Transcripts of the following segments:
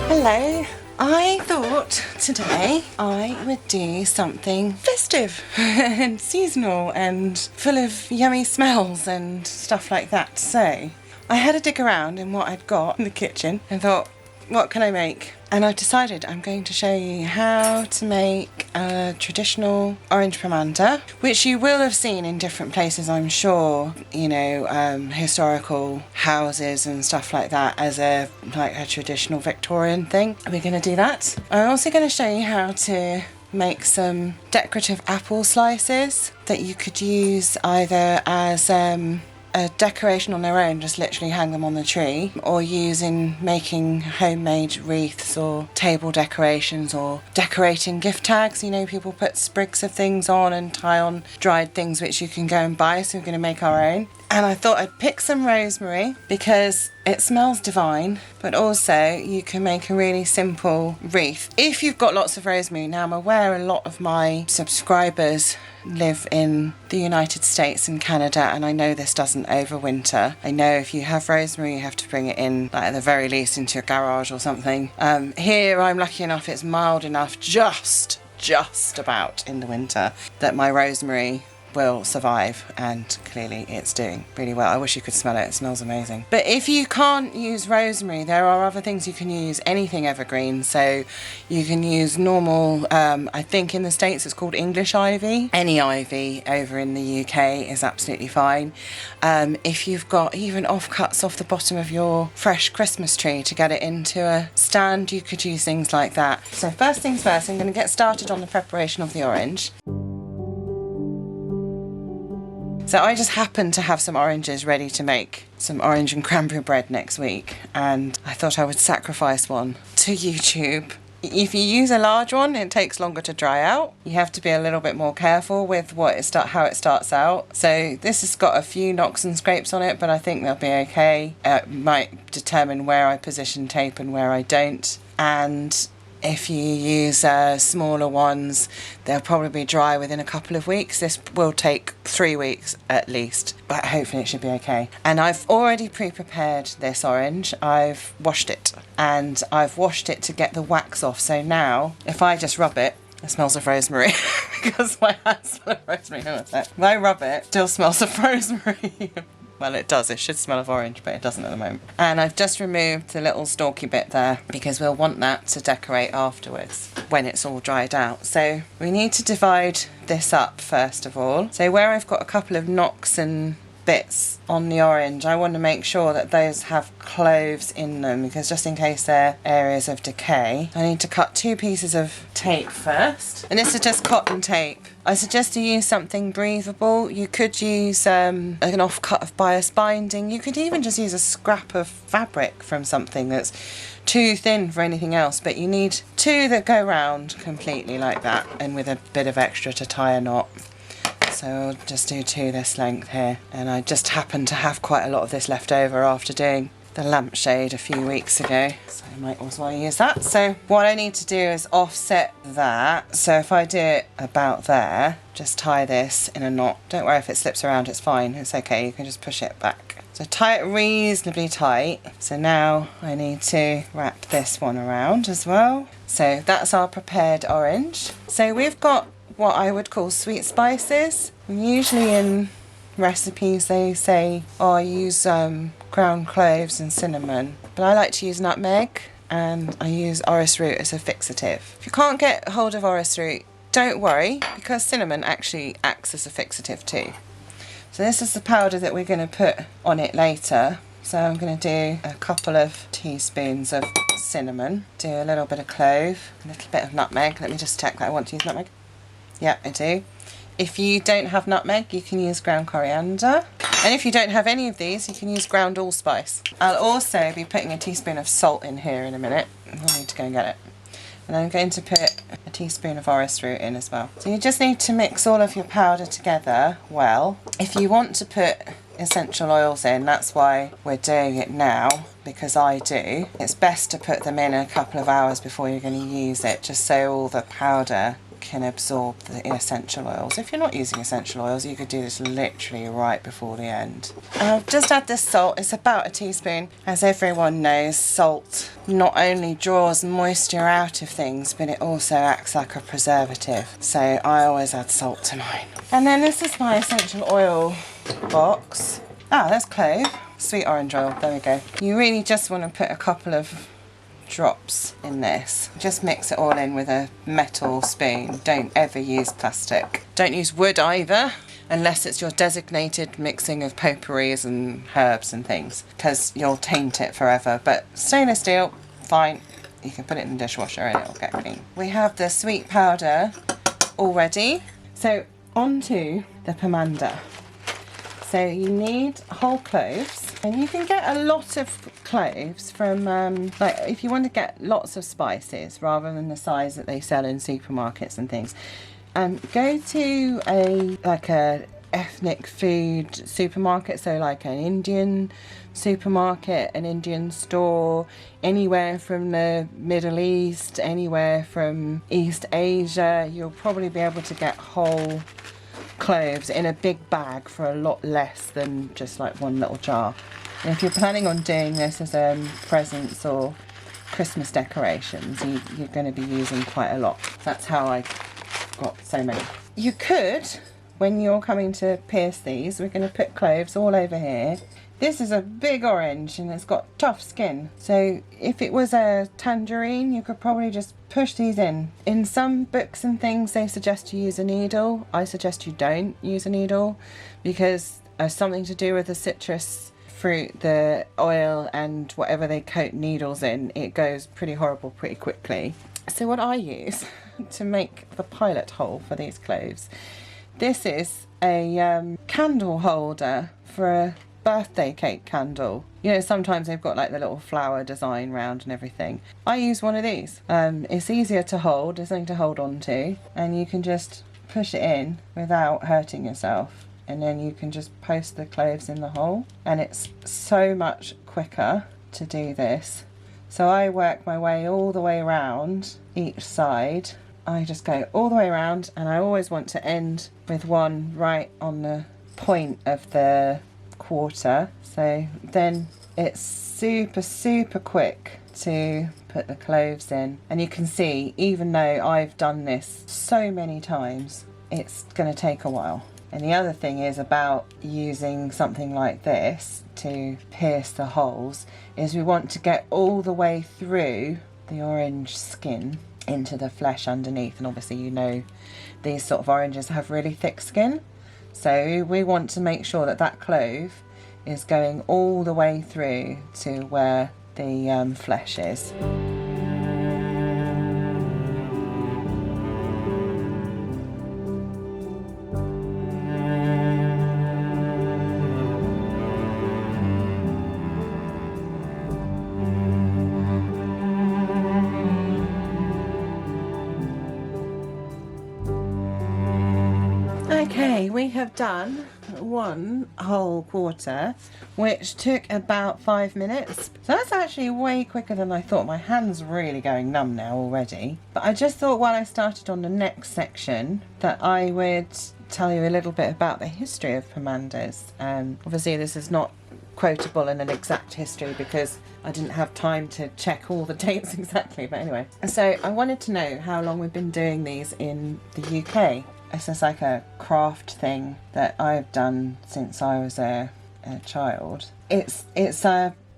Hello. I thought today I would do something festive and seasonal and full of yummy smells and stuff like that. So I had a dig around in what I'd got in the kitchen and thought, what can I make? And I've decided I'm going to show you how to make a traditional orange pomander, which you will have seen in different places, I'm sure, you know, historical houses and stuff like that as a traditional Victorian thing. We're going to do that. I'm also going to show you how to make some decorative apple slices that you could use either as a decoration on their own, just literally hang them on the tree, or use in making homemade wreaths or table decorations or decorating gift tags. You know, people put sprigs of things on and tie on dried things which you can go and buy, so we're going to make our own. And I thought I'd pick some rosemary because it smells divine, but also you can make a really simple wreath if you've got lots of rosemary. Now, I'm aware a lot of my subscribers live in the United States and Canada, and I know this doesn't overwinter. I know if you have rosemary you have to bring it in, like at the very least, into your garage or something. Here I'm lucky enough it's mild enough just about in the winter that my rosemary will survive, and clearly it's doing really well. I wish you could smell it. It smells amazing. But if you can't use rosemary, there are other things you can use. Anything evergreen. So you can use normal, I think in the States it's called English ivy. Any ivy over in the UK is absolutely fine. If you've got even offcuts off the bottom of your fresh Christmas tree to get it into a stand, you could use things like that. So first things first, I'm going to get started on the preparation of the orange. So I just happen to have some oranges ready to make some orange and cranberry bread next week, and I thought I would sacrifice one to YouTube. If you use a large one, it takes longer to dry out. You have to be a little bit more careful with how it starts out. So this has got a few knocks and scrapes on it, but I think they'll be okay. It might determine where I position tape and where I don't. And if you use smaller ones, they'll probably be dry within a couple of weeks. This will take 3 weeks at least, but hopefully it should be okay. And I've already pre-prepared this orange. I've washed it, and I've washed it to get the wax off. So now, if I just rub it, it smells of rosemary because my hands smell of rosemary. Hang on a sec. If I rub it, it still smells of rosemary. Well, it does. It should smell of orange, but it doesn't at the moment. And I've just removed the little stalky bit there because we'll want that to decorate afterwards when it's all dried out. So we need to divide this up first of all. So where I've got a couple of knocks and bits on the orange, I want to make sure that those have cloves in them, because just in case they're areas of decay, I need to cut 2 pieces of tape first. And this is just cotton tape. I suggest you use something breathable. You could use an offcut of bias binding. You could even just use a scrap of fabric from something that's too thin for anything else, but you need 2 that go round completely like that, and with a bit of extra to tie a knot. So I'll just do 2 this length here, and I just happen to have quite a lot of this left over after doing the lampshade a few weeks ago, so I might as well use that. So what I need to do is offset that. So if I do it about there, just tie this in a knot. Don't worry if it slips around, it's fine, it's okay, you can just push it back. So tie it reasonably tight. So now I need to wrap this one around as well. So that's our prepared orange. So we've got what I would call sweet spices. Usually in recipes they say, oh, I use ground cloves and cinnamon, but I like to use nutmeg, and I use orris root as a fixative. If you can't get hold of orris root, don't worry, because cinnamon actually acts as a fixative too. So this is the powder that we're going to put on it later. So I'm going to do a couple of teaspoons of cinnamon, do a little bit of clove, a little bit of nutmeg. Let me just check that I want to use nutmeg. Yeah, I do. If you don't have nutmeg, you can use ground coriander. And if you don't have any of these, you can use ground allspice. I'll also be putting a teaspoon of salt in here in a minute. I'll need to go and get it. And I'm going to put a teaspoon of orris root in as well. So you just need to mix all of your powder together well. If you want to put essential oils in, that's why we're doing it now, because I do. It's best to put them in a couple of hours before you're going to use it, just so all the powder can absorb the essential oils. If you're not using essential oils, you could do this literally right before the end. I've just add this salt. It's about a teaspoon. As everyone knows, salt not only draws moisture out of things, but it also acts like a preservative. So I always add salt to mine. And then this is my essential oil box. Ah, there's clove. Sweet orange oil. There we go. You really just want to put a couple of drops in this. Just mix it all in with a metal spoon. Don't ever use plastic. Don't use wood either, unless it's your designated mixing of potpourris and herbs and things, because you'll taint it forever. But stainless steel, fine. You can put it in the dishwasher and it'll get clean. We have the sweet powder already. So onto the pomander. So you need whole cloves, and you can get a lot of cloves from, like if you want to get lots of spices rather than the size that they sell in supermarkets and things, go to a ethnic food supermarket, so like an Indian supermarket, an Indian store, anywhere from the Middle East, anywhere from East Asia. You'll probably be able to get whole cloves in a big bag for a lot less than just like one little jar. And if you're planning on doing this as presents or Christmas decorations, you're going to be using quite a lot. That's how I got so many. You could, when you're coming to pierce these, we're going to put cloves all over here. This is a big orange and it's got tough skin. So if it was a tangerine, you could probably just push these in. In some books and things, they suggest you use a needle. I suggest you don't use a needle because something to do with the citrus fruit, the oil and whatever they coat needles in, it goes pretty horrible pretty quickly. So what I use to make the pilot hole for these cloves, this is a candle holder for a birthday cake candle. You know, sometimes they've got like the little flower design round and everything. I use one of these. It's easier to hold, there's something to hold on to, and you can just push it in without hurting yourself, and then you can just post the cloves in the hole, and it's so much quicker to do this. So I work my way all the way around each side. I just go all the way around, and I always want to end with one right on the point of the quarter, so then it's super quick to put the cloves in. And you can see, even though I've done this so many times, it's going to take a while. And the other thing is about using something like this to pierce the holes is we want to get all the way through the orange skin into the flesh underneath. And obviously, you know, these sort of oranges have really thick skin. So we want to make sure that that clove is going all the way through to where the flesh is. Okay, we have done one whole quarter, which took about 5 minutes. So that's actually way quicker than I thought. My hand's really going numb now already. But I just thought while I started on the next section that I would tell you a little bit about the history of pomanders. Obviously this is not quotable in an exact history because I didn't have time to check all the dates exactly, but anyway. So I wanted to know how long we've been doing these in the UK. It's just like a craft thing that I've done since I was a child. It's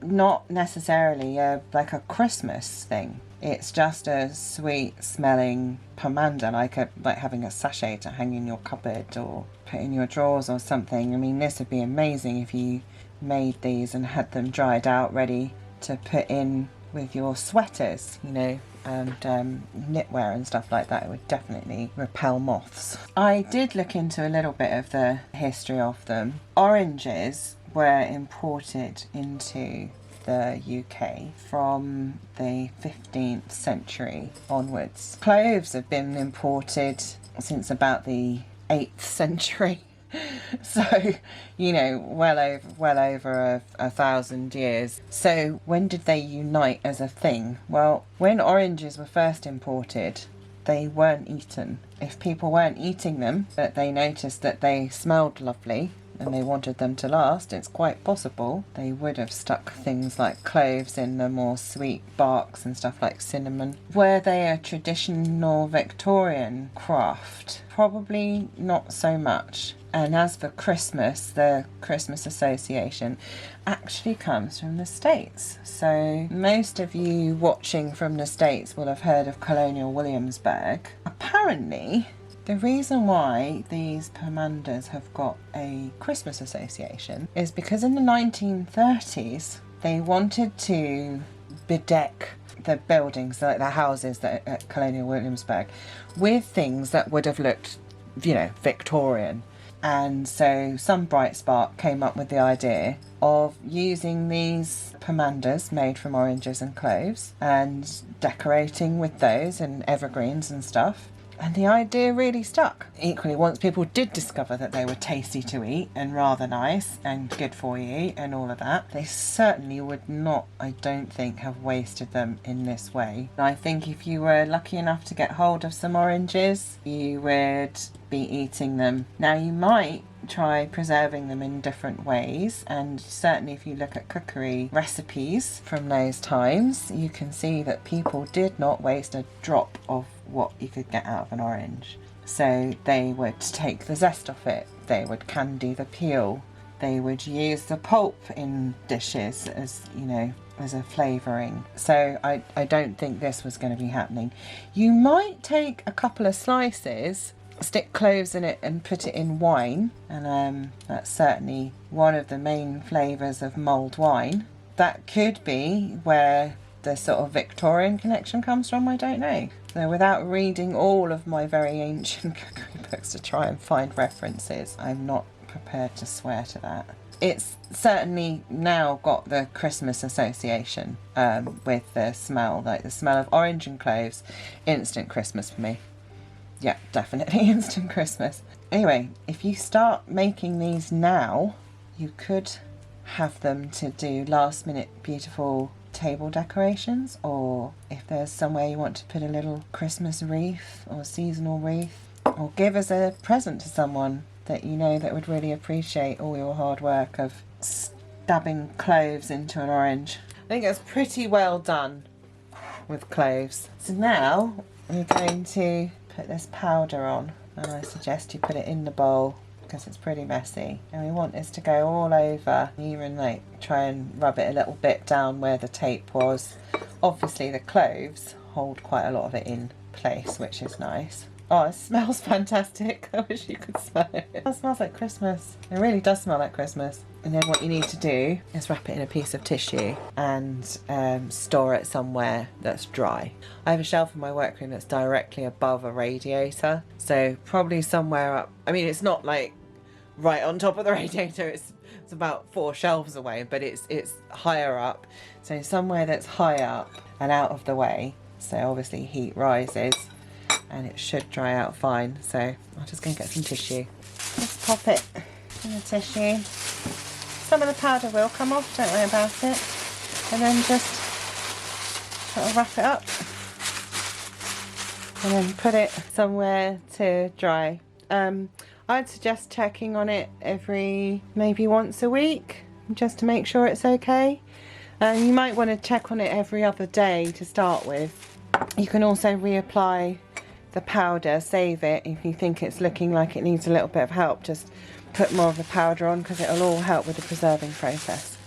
not necessarily like a Christmas thing. It's just a sweet smelling pomander, like having a sachet to hang in your cupboard or put in your drawers or something. I mean, this would be amazing if you made these and had them dried out ready to put in with your sweaters, you know, and knitwear and stuff like that. It would definitely repel moths. I did look into a little bit of the history of them. Oranges were imported into the UK from the 15th century onwards. Cloves have been imported since about the 8th century. So, you know, well over 1,000 years. So when did they unite as a thing? Well, when oranges were first imported, they weren't eaten. If people weren't eating them, but they noticed that they smelled lovely and they wanted them to last, it's quite possible they would have stuck things like cloves in them or sweet barks and stuff like cinnamon. Were they a traditional Victorian craft? Probably not so much. And as for Christmas, the Christmas Association actually comes from the States. So most of you watching from the States will have heard of Colonial Williamsburg. Apparently, the reason why these pomanders have got a Christmas association is because in the 1930s, they wanted to bedeck the buildings, like the houses that at Colonial Williamsburg, with things that would have looked, you know, Victorian. And so some bright spark came up with the idea of using these pomanders made from oranges and cloves and decorating with those and evergreens and stuff. And the idea really stuck. Equally, once people did discover that they were tasty to eat and rather nice and good for you and all of that, they certainly would not, I don't think, have wasted them in this way. I think if you were lucky enough to get hold of some oranges, you would be eating them. Now, you might try preserving them in different ways, and certainly if you look at cookery recipes from those times, you can see that people did not waste a drop of what you could get out of an orange. So they would take the zest off it, they would candy the peel, they would use the pulp in dishes as, you know, as a flavouring. So I don't think this was going to be happening. You might take a couple of slices, stick cloves in it and put it in wine, and that's certainly one of the main flavours of mulled wine. That could be where the sort of Victorian connection comes from, I don't know. So without reading all of my very ancient cookery books to try and find references, I'm not prepared to swear to that. It's certainly now got the Christmas association with the smell, like the smell of orange and cloves. Instant Christmas for me. Yeah, definitely instant Christmas. Anyway, if you start making these now, you could have them to do last minute beautiful table decorations, or if there's somewhere you want to put a little Christmas wreath or seasonal wreath, or give as a present to someone that you know that would really appreciate all your hard work of stabbing cloves into an orange. I think it's pretty well done with cloves. So now we're going to put this powder on, and I suggest you put it in the bowl because it's pretty messy, and we want this to go all over, even like try and rub it a little bit down where the tape was. Obviously the cloves hold quite a lot of it in place, which is nice. Oh, it smells fantastic. I wish you could smell it. It smells like Christmas. It really does smell like Christmas. And then what you need to do is wrap it in a piece of tissue and store it somewhere that's dry. I have a shelf in my workroom that's directly above a radiator, so probably somewhere up. I mean, it's not like right on top of the radiator. It's about 4 shelves away, but it's higher up. So somewhere that's high up and out of the way. So obviously heat rises, and it should dry out fine. So I'm just going to get some tissue. Just pop it in the tissue. Some of the powder will come off, don't worry about it. And then just sort of wrap it up. And then put it somewhere to dry. I'd suggest checking on it maybe once a week, just to make sure it's okay. You might want to check on it every other day to start with. You can also reapply the powder, save it. If you think it's looking like it needs a little bit of help, just put more of the powder on, because it'll all help with the preserving process.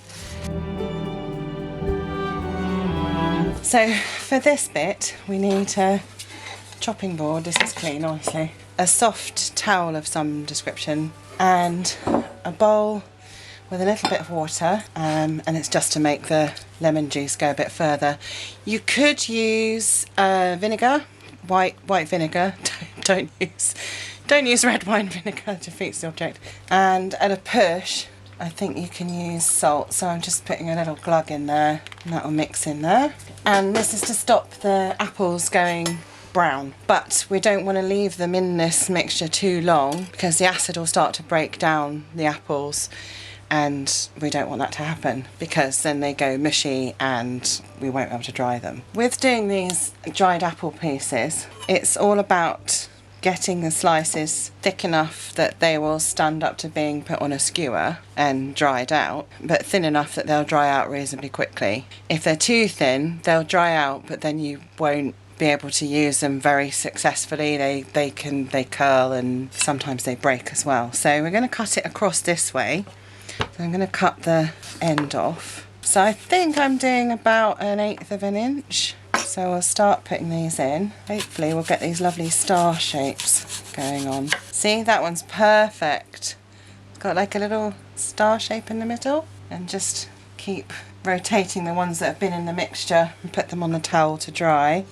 So for this bit we need a chopping board. This is clean, honestly. A soft towel of some description and a bowl with a little bit of water, and it's just to make the lemon juice go a bit further. You could use vinegar, white vinegar. Don't use red wine vinegar, defeats the object. And at a push, I think you can use salt. So I'm just putting a little glug in there, and that'll mix in there. And this is to stop the apples going brown, but we don't want to leave them in this mixture too long because the acid will start to break down the apples, and we don't want that to happen because then they go mushy and we won't be able to dry them. With doing these dried apple pieces, it's all about getting the slices thick enough that they will stand up to being put on a skewer and dried out, but thin enough that they'll dry out reasonably quickly. If they're too thin, they'll dry out, but then you won't be able to use them very successfully. They curl and sometimes they break as well. So we're going to cut it across this way. So I'm going to cut the end off. So I think I'm doing about 1/8 of an inch. So I'll start putting these in. Hopefully we'll get these lovely star shapes going on. See, that one's perfect. It's got like a little star shape in the middle. And just keep rotating the ones that have been in the mixture and put them on the towel to dry.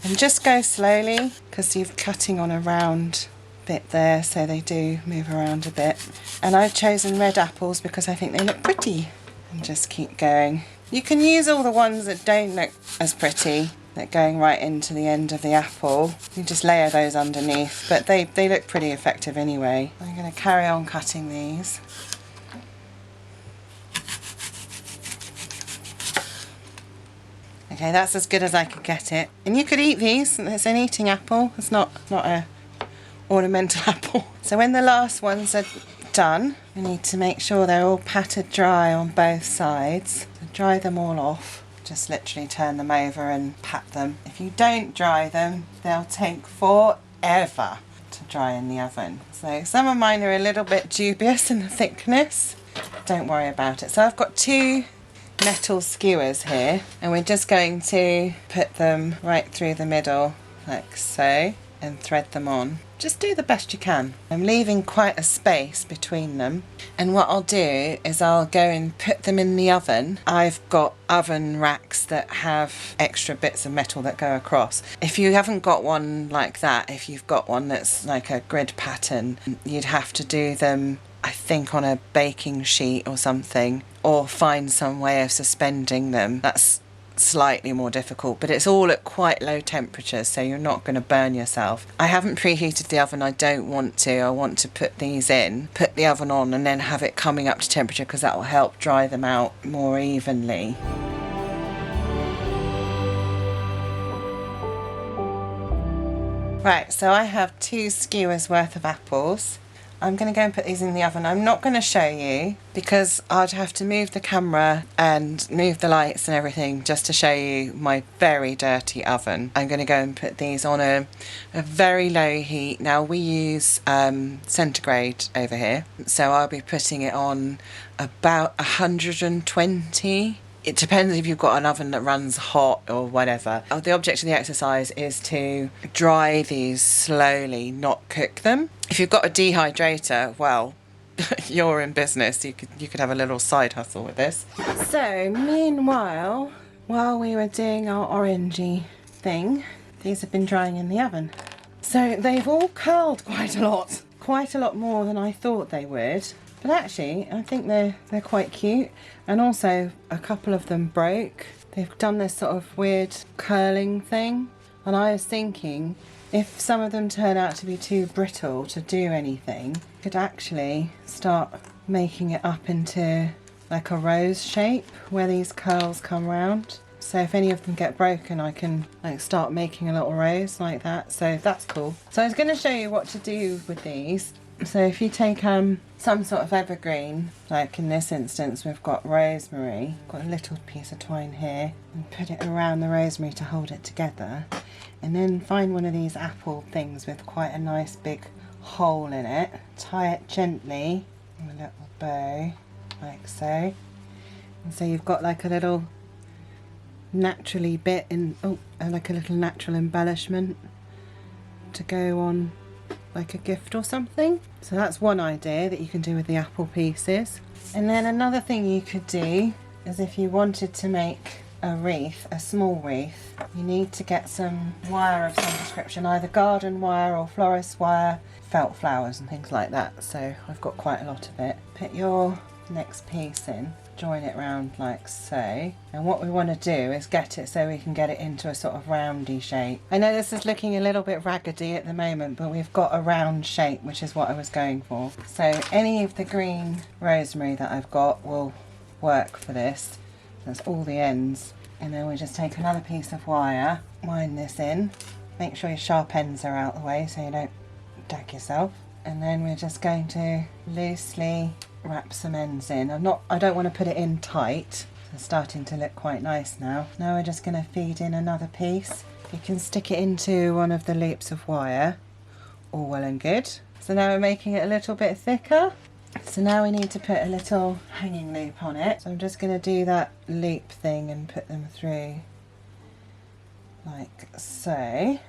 And just go slowly because you're cutting on a round bit there, so they do move around a bit. And I've chosen red apples because I think they look pretty. And just keep going. You can use all the ones that don't look as pretty, that going right into the end of the apple. You just layer those underneath, but they look pretty effective anyway. I'm going to carry on cutting these. Okay, that's as good as I could get it. And you could eat these. It's an eating apple. It's not a ornamental apple. So when the last ones are done, we need to make sure they're all patted dry on both sides. So dry them all off. Just literally turn them over and pat them. If you don't dry them, they'll take forever to dry in the oven. So some of mine are a little bit dubious in the thickness. Don't worry about it. So I've got 2 metal skewers here, and we're just going to put them right through the middle like so and thread them on. Just do the best you can. I'm leaving quite a space between them, and what I'll do is I'll go and put them in the oven. I've got oven racks that have extra bits of metal that go across. If you haven't got one like that, if you've got one that's like a grid pattern, you'd have to do them, I think, on a baking sheet or something, or find some way of suspending them. That's slightly more difficult, but it's all at quite low temperatures, so you're not going to burn yourself. I haven't preheated the oven. I don't want to. I want to put these in, put the oven on, and then have it coming up to temperature because that will help dry them out more evenly. Right, so I have 2 skewers worth of apples. I'm going to go and put these in the oven. I'm not going to show you because I'd have to move the camera and move the lights and everything just to show you my very dirty oven. I'm going to go and put these on a very low heat. Now we use centigrade over here, so I'll be putting it on about 120. It depends if you've got an oven that runs hot or whatever. The object of the exercise is to dry these slowly, not cook them. If you've got a dehydrator, well, you're in business. You could have a little side hustle with this. So meanwhile, while we were doing our orangey thing, these have been drying in the oven. So they've all curled quite a lot more than I thought they would. But actually, I think they're quite cute. And also, a couple of them broke. They've done this sort of weird curling thing. And I was thinking, if some of them turn out to be too brittle to do anything, I could actually start making it up into like a rose shape where these curls come round. So if any of them get broken, I can like start making a little rose like that. So that's cool. So I was going to show you what to do with these. So if you take some sort of evergreen, like in this instance we've got rosemary, got a little piece of twine here, and put it around the rosemary to hold it together, and then find one of these apple things with quite a nice big hole in it, tie it gently with a little bow like so, and so you've got like a little naturally bit in, like a little natural embellishment to go on like a gift or something. So that's one idea that you can do with the apple pieces. And then another thing you could do is if you wanted to make a wreath, a small wreath, you need to get some wire of some description, either garden wire or florist wire, felt flowers and things like that. So I've got quite a lot of it. Put your next piece in, join it round like so, and what we want to do is get it so we can get it into a sort of roundy shape. I know this is looking a little bit raggedy at the moment, but we've got a round shape, which is what I was going for. So any of the green rosemary that I've got will work for this. That's all the ends. And then we just take another piece of wire, wind this in, make sure your sharp ends are out of the way so you don't dag yourself. And then we're just going to loosely wrap some ends in. I don't want to put it in tight. It's starting to look quite nice now. Now we're just going to feed in another piece. You can stick it into one of the loops of wire, all well and good. So now we're making it a little bit thicker. So now we need to put a little hanging loop on it. So I'm just going to do that loop thing and put them through like so. And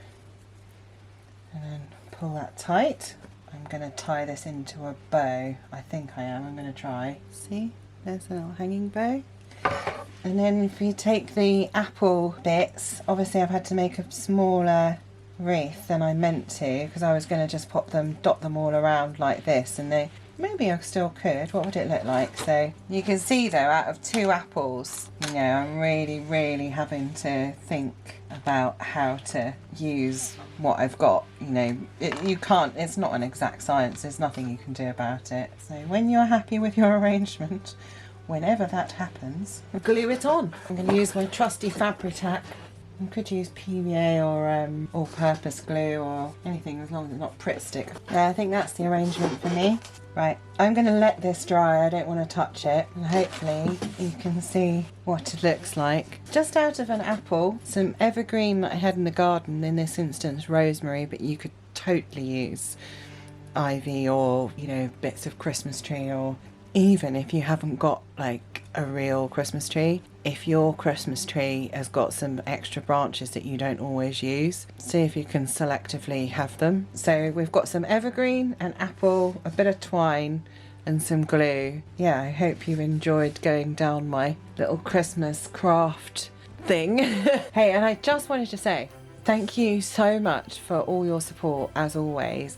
then pull that tight. I'm going to tie this into a bow. I think I am. I'm going to try. See? There's a little hanging bow. And then if you take the apple bits, obviously I've had to make a smaller wreath than I meant to, because I was going to just dot them all around like this, and maybe I still could. What would it look like? So you can see though, out of 2 apples, you know, I'm really having to think about how to use what I've got. You know, it's not an exact science. There's nothing you can do about it. So when you're happy with your arrangement, whenever that happens, glue it on. I'm going to use my trusty Fabri-Tac. You could use PVA or all-purpose glue or anything as long as it's not Pritt Stick. Yeah, I think that's the arrangement for me. Right, I'm going to let this dry. I don't want to touch it. And hopefully you can see what it looks like. Just out of an apple, some evergreen that I had in the garden, in this instance rosemary, but you could totally use ivy or, you know, bits of Christmas tree, or even if you haven't got like a real Christmas tree, if your Christmas tree has got some extra branches that you don't always use, see if you can selectively have them. So we've got some evergreen, an apple, a bit of twine and some glue. Yeah, I hope you enjoyed going down my little Christmas craft thing. Hey, and I just wanted to say thank you so much for all your support, as always.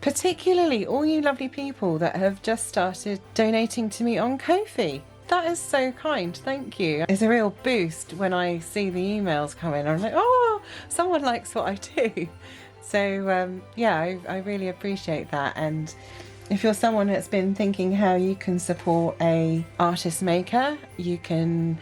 Particularly all you lovely people that have just started donating to me on Ko-fi. That is so kind, thank you. It's a real boost when I see the emails come in. I'm like, oh, someone likes what I do. So yeah, I really appreciate that. And if you're someone that's been thinking how you can support a artist maker, you can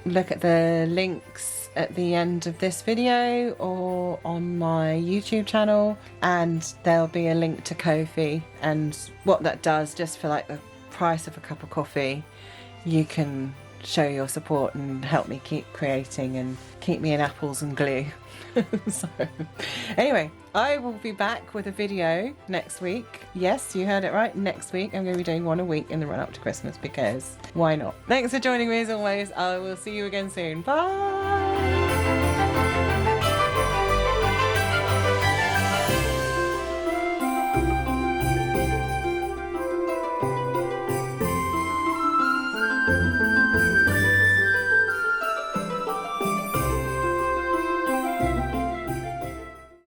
look at the links at the end of this video or on my YouTube channel, and there'll be a link to Ko-fi. And what that does, just for like the price of a cup of coffee, you can show your support and help me keep creating and keep me in apples and glue. So anyway, I will be back with a video next week. Yes, you heard it right, next week. I'm going to be doing one a week in the run up to Christmas, because why not? Thanks for joining me as always. I will see you again soon. Bye.